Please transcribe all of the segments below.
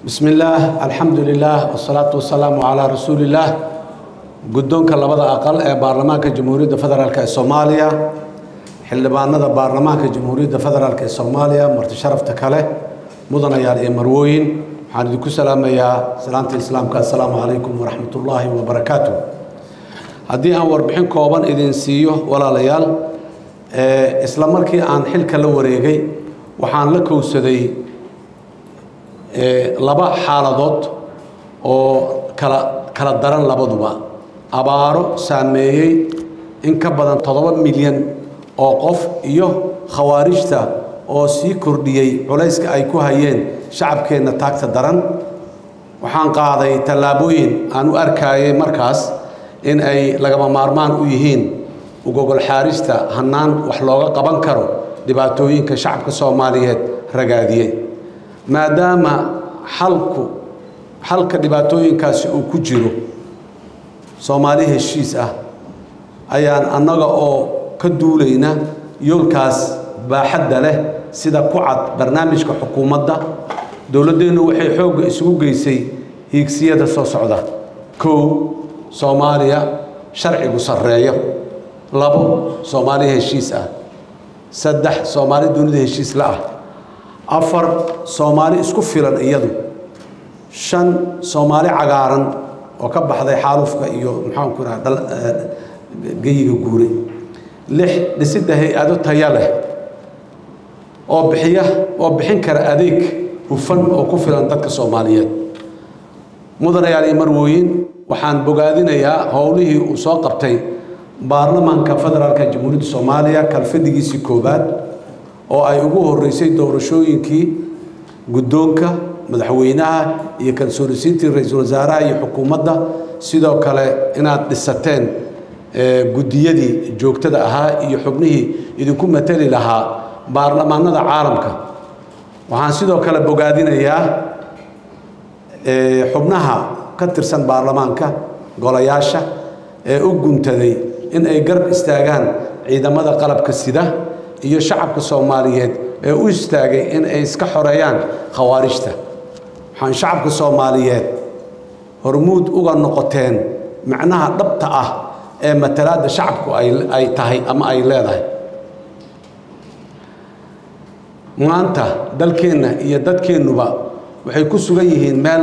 بسم الله الحمد لله والصلاة والسلام على رسول الله قدونك لبدا أقل برلمانك جمهورية فدرالك الصومالية حلبانada baarlamaanka jamhuuriyadda federaalka ee Soomaaliya marti sharafta kale mudanayaal ee marwooyin waxaan idinku salaamayaa salaanta islaamka assalaamu calaykum waraxmatullaahi wabarakaatuh haddii aan warbixin kooban idin siiyo walaalayaal isla markii aan xilka la wareegay waxaan la kowsaday laba xaaladood oo kala daran labaduba abaaro saameeyay in ka badan 7 milyan oo qof iyo khawaarijta oo sii kordhiyay culayska ay ku hayeen shacabkeena taagta daran waxaan qaaday tallaabooyin aan u arkayay markaas in ay lagama maarmaan u yihiin ugogol xaarista hanaan wax looga qaban karo dhibaatooyinka shacabka Soomaaliyeed ragaadiyay maadaama halka dhibaatooyinkaasi uu ku jiro Soomaali heshiis ah ayaan annaga oo ka duulayna yoolkaas baaxadda leh sida ku cad barnaamijka xukuumadda dawladdeenu waxay xoog isugu geysay hiigsiyada soo socda 1 Soomaaliya sharcigu sareeyo 2 Soomaali heshiis ah 3 Soomaali dunida heshiis la ah 4 Soomaali isku filan iyadu 5 Soomaali cagaaran oo ka baxday xaalufka iyo maxaan ku raadal geeyiga guuray 6 dhisidda hay'ado tayo leh oo bixin kara adeeg hufan oo ku filan dadka Soomaaliyeed mudanayaal iyo marwooyin waxaan bogaadinayaa howlihii uu soo qabtay baarlamaanka federaalka jamhuuriyadda Soomaaliya kalfadhigiisii koobaad oo ay ugu horeysay doorashooyinkii guddoonka madaxweynaha iyo kansoorisiintii ra'iisul wasaaraha iyo xukuumadda sidoo kale inaad dhisateen gudiyadii joogtada ahaa iyo xubnihii idinku matali lahaa baarlamaanada caalamka waxaan sidoo kale bogaadinayaa xubnaha ka tirsan baarlamaanka golayaasha ee u guntaday in ay garab istaagaan ciidamada qalabka sida iyo shacabka Soomaaliyeed ee u istaagay in ay iska xoreeyaan khawaarijta waxaan shacabka Soomaaliyeed hormuud uga noqoteen macnaha dhabta ah ee matalaada shacabku ay tahay ama ay leedahay maanta dalkeena iyo dadkeenuba waxay ku sugan yihiin meel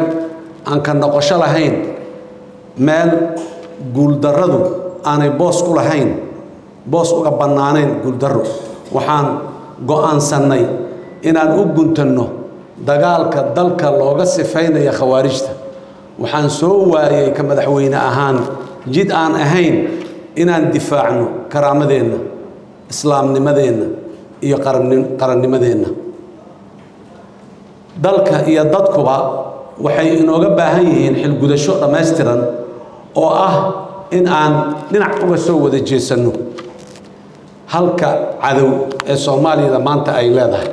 aan ka noqosho lahayn meel guuldarradu aanay boos ku lahayn boos uga bannaanayn guuldarro waxaan go'aansanay inaan u guntanno dagaalka dalka looga sifaynayo khawaarijta waxaan soo waayay ka madaxweyne ahaan jid aan ahayn inaan difaacno karaamadeenna islaamnimadeenna iyo qarannimadeenna dalka iyo dadkuba waxay inooga baahan yihiin xilgudasho dhammaystiran oo ah in aan dhinac uga soo wada jeesanno halka cadow ee Soomaalida maanta ay leedahay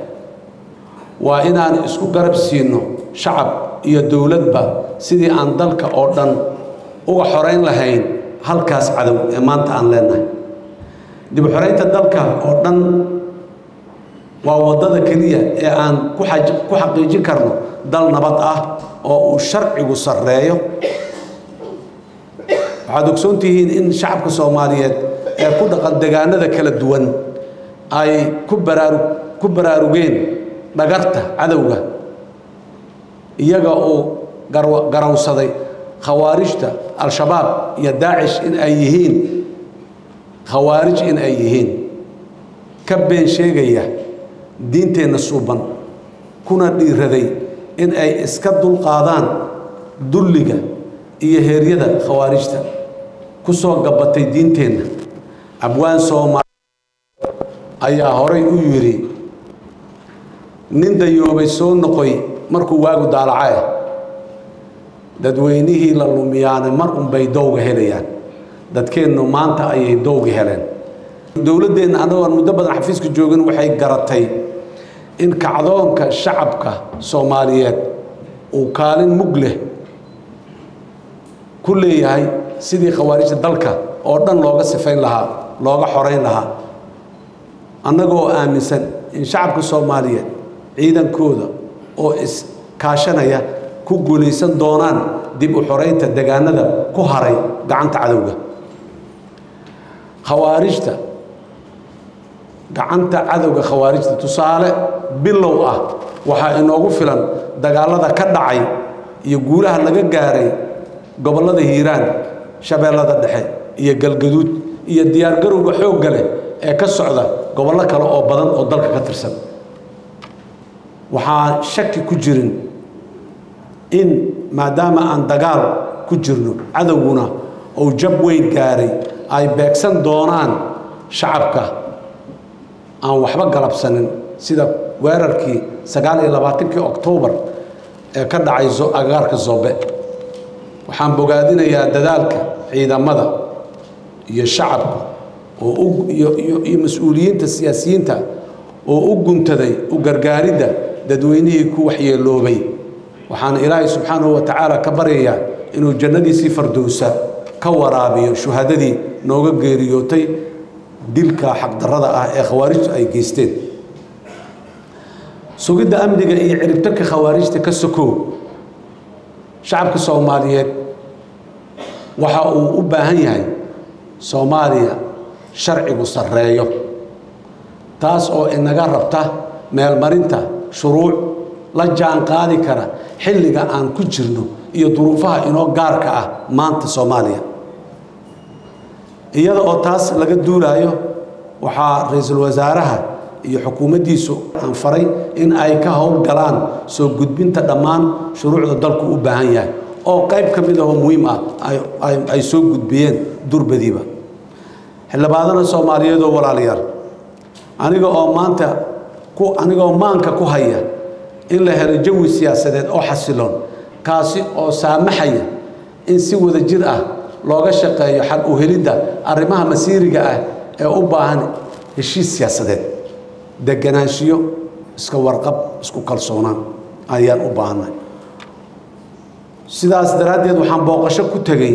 waa inaan isku garab siino shacab iyo dawladba sidii aan dalka oo dhan uga xoreyn lahayn halkaas cadow ee maanta aan leenahay dib u xoreynta dalka oo dhan waa wadada kaliya ee aan ku xaqiijin karno dal nabad ah oo uu sharcigu sareeyo waxaad ogsoontihiin in shacabka Soomaaliyeed ee ku dhaqan deegaanada kala duwan ay ku baraarugeen dhagarta cadowga iyaga oo garawsaday khawaarijta al-shabaab iyo daacish in ay yihiin khawaarij in ay yihiin ka been sheegaya diinteena suuban kuna dhiiraday in ay iska dulqaadaan dulliga iyo heeryada khawaarijta ku soo gabatay diinteena abwaan Soomaali ayaa horay u yiri nin dayoobay soo noqoy markuu waagu daalacay dadweynihii la lumiyaan mar bay dowga helayaan dadkeenu maanta ayay dowga heleen dawladdeena anagoo muddo badan xafiiska joogin waxay garatay in kacdoonka shacabka Soomaaliyeed uu kaalin mug leh ku leeyahay sidii khawaarijta dalka oo dhan looga sifayn lahaa looga xoreyn lahaa annagoo aaminsan in shacabka Soomaaliyeed ciidankooda oo is kaashanaya ku guulaysan doonaan dib u xoreynta deegaanada ku haray gacanta cadowga khawaarijta tusaale bilow ah waxaa inoogu filan dagaalada ka dhacay iyo guulaha laga gaaray gobollada Hiiraan Shabeellada Dhexe iyo Galgaduud iyo diyaar garowga xoogga leh ee ka socda gobollo kale oo badan oo dalka ka tirsan waxaa shaki ku jirin in maadaama aan dagaal ku jirno cadowguna oo jab weyn gaaray ay beegsan doonaan shacabka aan waxba galabsanin sida weerarkii 29 Oktoobar ee ka dhacay agagaarka Zobe waxaan bogaadinayaa dadaalka ciidamada iyo shacabka oo iyo mas'uuliyiinta siyaasiyiinta oo u guntaday u gargaaridda dadweynihii ku waxyeeloobay waxaan Ilaahay subxaanahu wa ta'ala ka baryayaa inuu jannadiisii fardowsa ka waraabiyo shuhadadii nooga geeriyootay dilka xaqdarrada ah ee khawaarijtu ay geysteen sugidda amniga iyo ciribtirka khawaarijta ka sokow shacabka Soomaaliyeed waxa uu u baahan yahay Soomaaliya sharcigu sareeyo taas oo inaga rabta meel marinta shuruuc la jaan qaadi kara xilliga aan ku jirno iyo duruufaha inoo gaarka ah maanta Soomaaliya iyada oo taas laga duulayo waxaa ra'iisul wasaaraha iyo xukuumaddiisu aan faray in ay ka howlgalaan soo gudbinta dhammaan shuruucda dalku u baahan yahay oo qayb ka mid ah oo muhiim ah ay soo gudbiyeen durbadiiba xildhibaanada Soomaaliyeed oo walaalayaal anigoo maanka ku haya in la helo jawi siyaasadeed oo xasiloon kaasi oo saamaxaya in si wada jir ah looga shaqeeyo xal u helidda arrimaha masiiriga ah ee u baahan heshiis siyaasadeed deganaanshiyo iska warqab isku kalsoonaan ayaan u baahanay sidaas daraaddeed waxaan booqasho ku tagay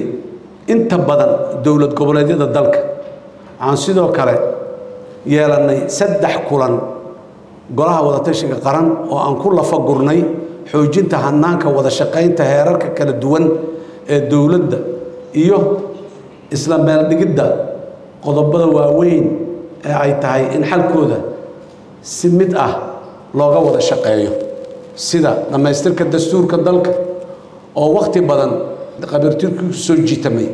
inta badan dowlad goboleedyada dalka aan sidoo kale yeelanay 3 kulan golaha wada tashiga qaran oo aan ku lafa gurnay xoojinta hanaanka wada shaqaynta heerarka kala duwan ee dowladda iyo isla meel dhigidda qodobada waaweyn ee ay tahay in xalkooda si mid ah looga wada shaqeeyo sida dhamaystirka dastuurka dalka oo waqti badan qabiirtirku soo jiitamay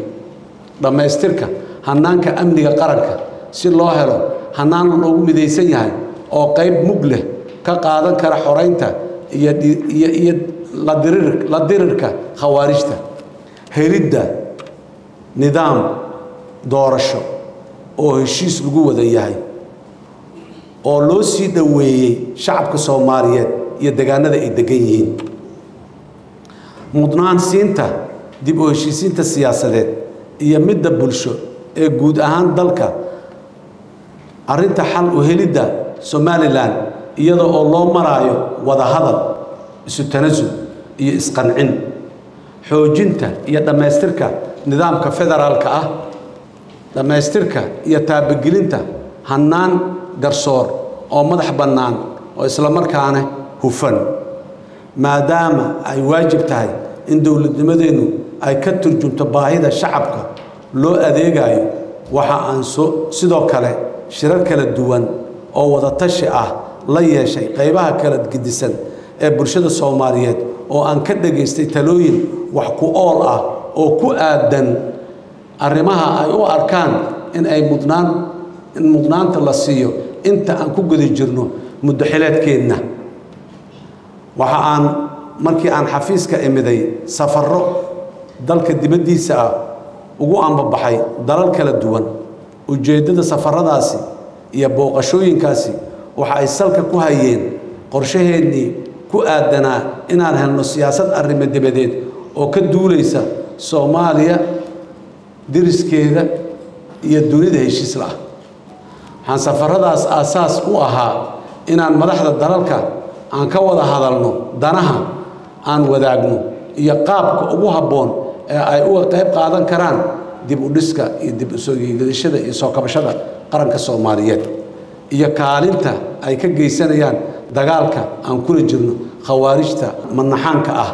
dhamaystirka hanaanka amniga qaranka si loo helo hanaan loogu midaysan yahay oo qayb mug leh ka qaadan kara xoreynta iyo la dirirka khawaarijta helidda nidaam doorasho oo heshiis lagu wada yahay oo loo sii dhaweeyay shacabka Soomaaliyeed iyo deegaanada ay degan yihiin mudnaan siinta dib u heshiisiinta siyaasadeed iyo midda bulsho ee guud ahaan dalka arinta xal u helidda Somaliland iyadoo oo loo maraayo wada hadal isu tanaasul iyo isqancin xoojinta iyo dhamaystirka nidaamka federaalka ah dhamaystirka iyo taabagelinta hanaan garsoor oo madax bannaan oo isla markaana hufan maadaama ay waajib tahay in dawladnimadeenu ay ka turjunto baahida shacabka loo adeegayo waxa aan sidoo kale shirar kala duwan oo wada tashi ah la yeeshay qaybaha kala gedisan ee bulshada Soomaaliyeed oo aan ka dhageystay talooyin wax ku ool ah oo ku aadan arrimaha ay u arkaan in ay mudnaanta la siiyo inta aan ku guda jirno muddo xileedkeedna waxa aan markii aan xafiiska imiday safarro dalka dibadiisa ah ugu ambabaxay dalal kala duwan ujeedada safaradaasi iyo booqashooyinkaasi waxa ay salka ku hayeen qorshaheennii ku aadanaa inaan helno siyaasad arrimo dibadeed oo ka duulaysa Soomaaliya diriskeeda iyo dunida heshiis la waxaan safaradaas aasaas u ahaa inaan madaxda dalalka aan ka wada hadalno danaha aan wadaagno iyo qaabka ugu habboon ee ay uga qayb qaadan karaan dib u dhiska iyo dib u soo yeelashada iyo soo kabashada qaranka Soomaaliyeed iyo kaalinta ay ka geysanayaan dagaalka aan kula jirno khawaarijta manaxanka ah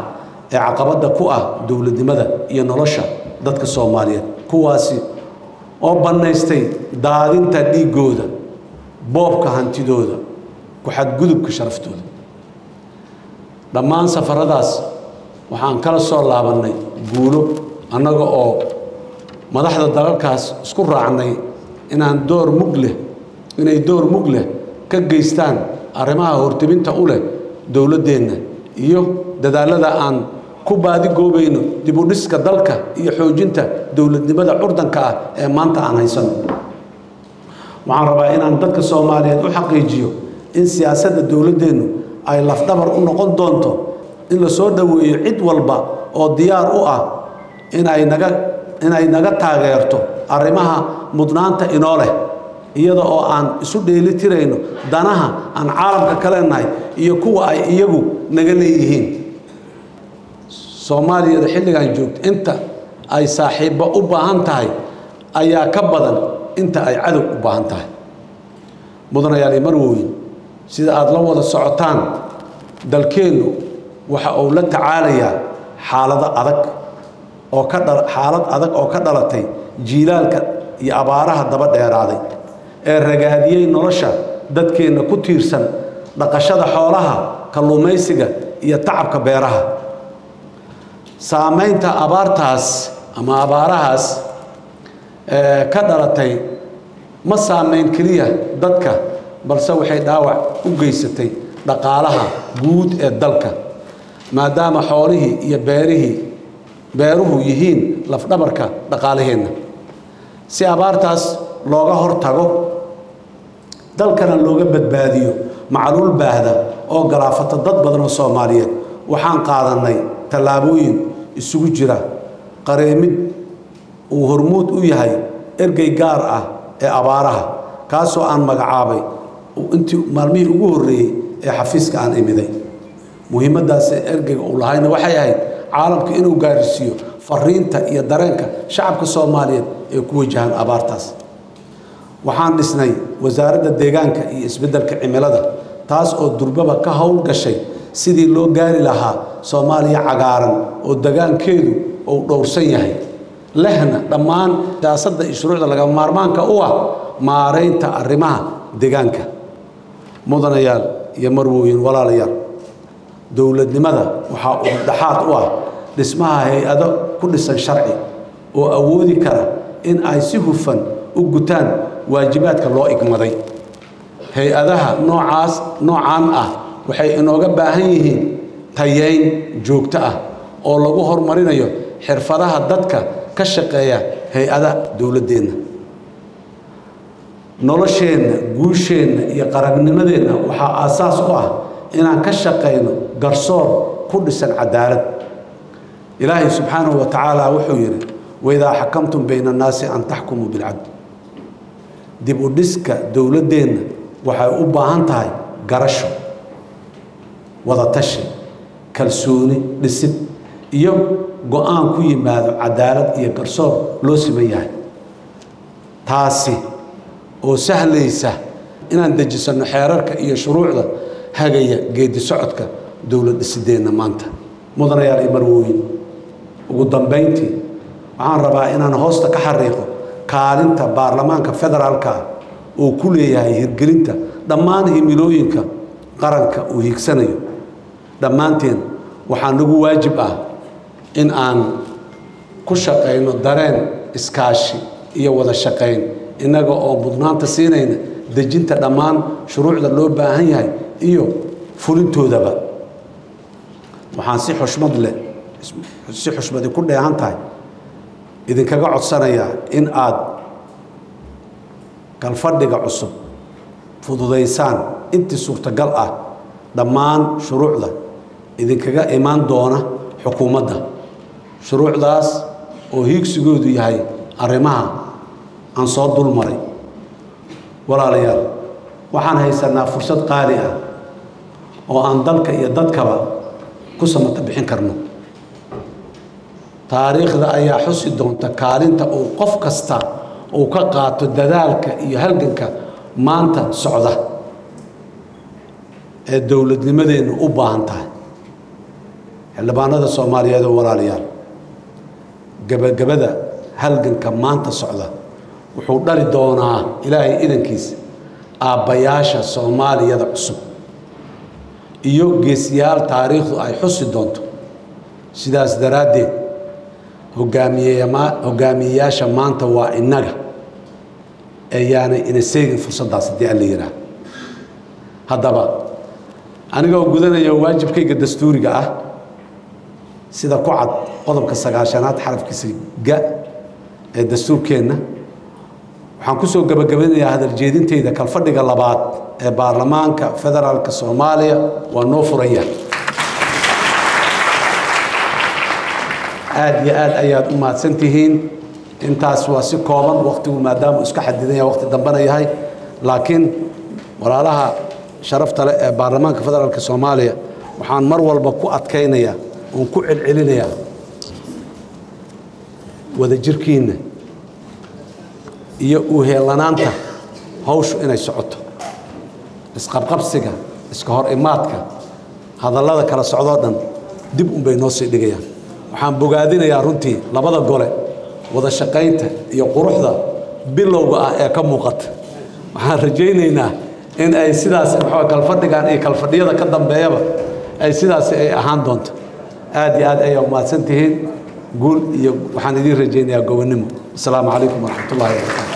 عقبات كوة دولة لماذا ينرشة ضدك الصوماليات كواسي أو بنيستي دارين تدي جودة بوب كهانتي دودا كحد جذب كشرفتود لما سفر داس وحان كلا صور لابني قولوا أنا أو ما ضحى الدلال كاس سكر عني إن دور مقله إن دور مقله كجيستان أرماها هرتبين تقوله دولة ديننا إيوه دلالة عن كوبادي جوبينو دبوديس كدلك يحوجنته دولة نبدا عردن كا مانتا عن هيسن waxaan rabaa inaan dadka Soomaaliyeed u xaqiijiyo in siyaasadda dawladdeenu ay lafdhabar u noqon doonto in la soo dhaweeyo cid walba oo diyaar u ah inay naga taageerto arrimaha mudnaanta inoo leh iyada oo aan isu dheeli tirayno danaha aan caalamka kale nahay iyo kuwa ay iyagu naga leeyihiin Soomaaliyeed xilligan joogto inta ay saaxiibo u baahan tahay ayaa ka badan inta ay cadow u baahan tahay mudanayaal marweyn sida aad la wada socotaan dalkeenu waxa uu la tacaalayaa xaalad adag oo ka dhalatay jiilaalka iyo abaaraha daba dheeraaday ee ragaadiyay nolosha dadkeena ku tiirsan dhaqashada xoolaha kalluumaysiga iyo tacabka beeraha saamaynta abaartaas ama abaarahaas ka dhalatay ma saameyn kaliya dadka balse waxay dhaawac u geysatay dhaqaalaha guud ee dalka maadaama xoolihii iyo beeruhu yihiin lafdhabarka dhaqaalaheena si abaartaas looga hortago dalkana looga badbaadiyo macluul baahda oo galaafata dad badan oo Soomaaliyeed waxaan qaadanay tallaabooyin isugu jira qareemid uu hormuud u yahay ergey gaar ah ee abaaraha kaasoo aan magacaabay intii maalmihii ugu horeeyay ee xafiiska aan imiday muhiimadaas ergeyga uu lahayna waxay ahayd caalamka inuu gaarsiiyo fariinta iyo dareenka shacabka Soomaaliyeed ee ku wajahan abaartaas waxaan dhisnay wasaaradda deegaanka iyo isbeddelka cimilada taas oo durbaba ka hawl gashay sidii loo gaari lahaa Soomaaliya cagaaran oo deegaankeedu uu dhowrsan yahay lehna dhammaan siyaasadda shuruucda laga maarmaanka u ah maareynta arrimaha deegaanka mudanayaal iyo marwooyin walaalayaal dawladnimada waxa uu dhaxaad u ah dhismaha hay'ado ku dhisan sharci oo awoodi kara in ay si hufan u gutaan waajibaadka loo igmaday hay'adaha noocaan ah waxay inooga baahan yihiin tayeyn joogto ah oo lagu horumarinayo xirfadaha dadka ka shaqeeya hay'ada dawladdeena nolosheena guusheena iyo qarannimadeena waxa aasaas u ah inaan ka shaqeyno garsoor ku dhisan cadaalad ilaahay subhanahu wa ta'ala wuxuu yiri wayda hakamtum bayna an-nasi an tahkumu bil 'adl dib u dhiska dawladdeena waxay u baahan tahay garasho wada tashi kalsooni dhisid iyo go'aan ku yimaado cadaalad iyo garsoor loo simeeyahay taasi oo sahlaysa inaan dejisano xeerarka iyo shuruucda hagaya geedi socodka dawlad dhisideenna maanta mudanayaal marwooyin ugu dambeyntii waxaan rabaa inaan hoosta ka xariiqo kaalinta baarlamaanka federaalka oo ku leeyahay hirgelinta dhammaan himilooyinka qaranka uu hiigsanayo dhammaanteen waxaa nagu waajib ah in aan ku shaqeyno dareen iskaashi iyo wada shaqeyn inaga oo mudnaanta siinayna dejinta dhammaan shuruucda loo baahan yahay iyo fulintoodaba waxaan si xushmad ku dheehan tahay idinkaga codsanayaa in aad kalfadhiga cusub fududeysaan intii suurtagal ah dhammaan shuruucda idinkaga imaan doona xukuumadda shuruucdaas oo hiigsigoodu yahay arrimaha aan soo dulmaray walaalayaal waxaan haysanaa fursad qaali ah oo aan dalka iyo dadkaba ku samata bixin karno taariikhda ayaa xusi doonta kaalinta uu qof kasta uu ka qaato dadaalka iyo halganka maanta socda ee dawladnimadeenu u baahan tahay xildhibaanada Soomaaliyeed oo walaalayaal gabagabada halganka maanta socda wuxuu dhali doonaa Ilaahay idankiisa aabbayaasha Soomaaliyada cusub iyo geesiyaal taariikhdu ay xusi doonto sidaas daraadeed hogaamiyayaasha maanta waa inaga ayaana ina seegin fursadaas hadii aan la yiraahdo haddaba aniga oo gudanaya waajibkayga dastuuriga ah sida ku cad qodobka 9aad xarafkiisa ga ee dastuurkeena waxaan ku soo gabagabeynayaa hadal jeedintayda kalfadhiga labaad ee baarlamaanka federaalka Soomaaliya waa noo furaya aad iyo aad ayaad u mahadsantihiin intaas waa si kooban waqtigu maadaama iska xadidan yahay waqti dambana yahay laakiin walaalaha sharafta leh ee baarlamaanka federaalka Soomaaliya waxaan mar walba ku adkeynayaa oo ku celcelinayaa wada jirkiina iyo u heelanaanta hawshu inay socoto isqabqabsiga iska hor imaadka hadallada kala socdo dhan dib un bay noo sii dhigayaan waxaan bogaadinayaa runtii labada gole wada shaqaynta iyo quruxda bilowga ah ee ka muuqata waxaan rajaynaynaa in ay sidaas kalfadhigan iyo kalfadhiyada ka dambeeyaba ay sidaas ay ahaan doonto aad iyo aad ayaad mahadsantihiin guul iyo waxaan idin rajaynayaa gobonimo assalaamu calaykum waraxmatullaahi wabarakaatu